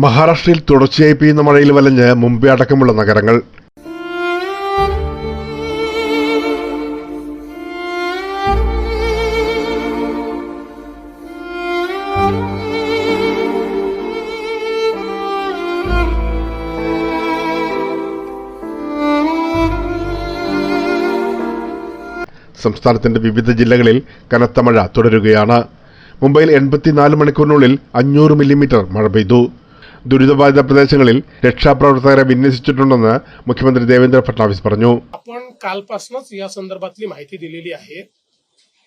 മഹാരാഷ്ട്രയിൽ തുടർച്ചയായി പെയ്യുന്ന മഴയിൽ വലഞ്ഞ് മുംബൈ അടക്കമുള്ള നഗരങ്ങൾ. സംസ്ഥാനത്തിന്റെ വിവിധ ജില്ലകളിൽ കനത്ത മഴ തുടരുകയാണ്. മുംബൈയിൽ 84 മണിക്കൂറിനുള്ളിൽ 500 മില്ലിമീറ്റർ മഴ പെയ്തു. ദുരിതബാധിത പ്രദേശങ്ങളിൽ രക്ഷാപ്രവർത്തകരെ വിന്യസിച്ചിട്ടുണ്ടെന്ന് മുഖ്യമന്ത്രി ദേവേന്ദ്ര ഫഡ്നാവിസ് പറഞ്ഞു. आपण कालपासूनच या संदर्भातली माहिती दिलेली आहे,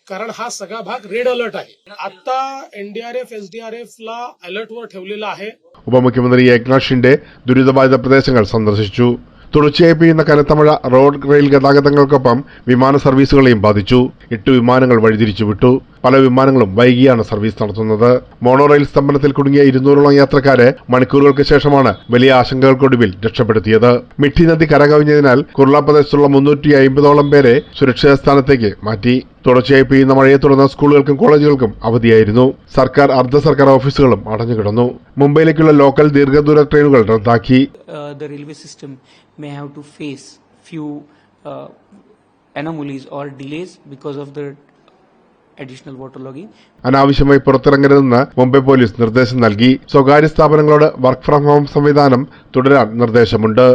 कारण हा सगळा भाग रेड अलर्ट आहे. आता एनडीआरएफ एसडीआरएफ ला अलर्ट वर ठेवलेला आहे. ഉപമുഖ്യമന്ത്രി ഏക്നാഥ് ഷിൻഡെ ദുരിതബാധിത പ്രദേശങ്ങൾ സന്ദർശിച്ചു. തുടർച്ചയായി പെയ്യുന്ന കനത്ത മഴ റോഡ് റെയിൽ ഗതാഗതങ്ങൾക്കൊപ്പം വിമാന സർവീസുകളെയും ബാധിച്ചു. 8 വിമാനങ്ങൾ വഴിതിരിച്ചുവിട്ടു. പല വിമാനങ്ങളും വൈകിയാണ് സർവീസ് നടത്തുന്നത്. മോണോ റെയിൽ സ്തംഭനത്തിൽ കുടുങ്ങിയ 200ഓളം യാത്രക്കാരെ മണിക്കൂറുകൾക്ക് ശേഷമാണ് വലിയ ആശങ്കകൾക്കൊടുവിൽ രക്ഷപ്പെടുത്തിയത്. മിഠി നദി കരകവിഞ്ഞതിനാൽ കുർള പ്രദേശത്തുള്ള 350ഓളം പേരെ സുരക്ഷിത സ്ഥാനത്തേക്ക് മാറ്റി. തുടർച്ചയായി പെയ്യുന്ന മഴയെ തുടർന്ന് സ്കൂളുകൾക്കും കോളേജുകൾക്കും അവധിയായിരുന്നു. സർക്കാർ അർദ്ധ സർക്കാർ ഓഫീസുകളും അടഞ്ഞുകിടന്നു. മുംബൈയിലേക്കുള്ള ലോക്കൽ ദീർഘദൂര ട്രെയിനുകൾ റദ്ദാക്കി. may have to face few anomalies or delays because of the additional waterlogging. അനാവശ്യമായി പുറത്തിറങ്ങരുതെന്ന് മുംബൈ പോലീസ് നിർദ്ദേശം നൽകി. സ്വകാര്യ സ്ഥാപനങ്ങളോട് വർക്ക് ഫ്രം ഹോം സംവിധാനം തുടരാൻ നിർദ്ദേശമുണ്ട്.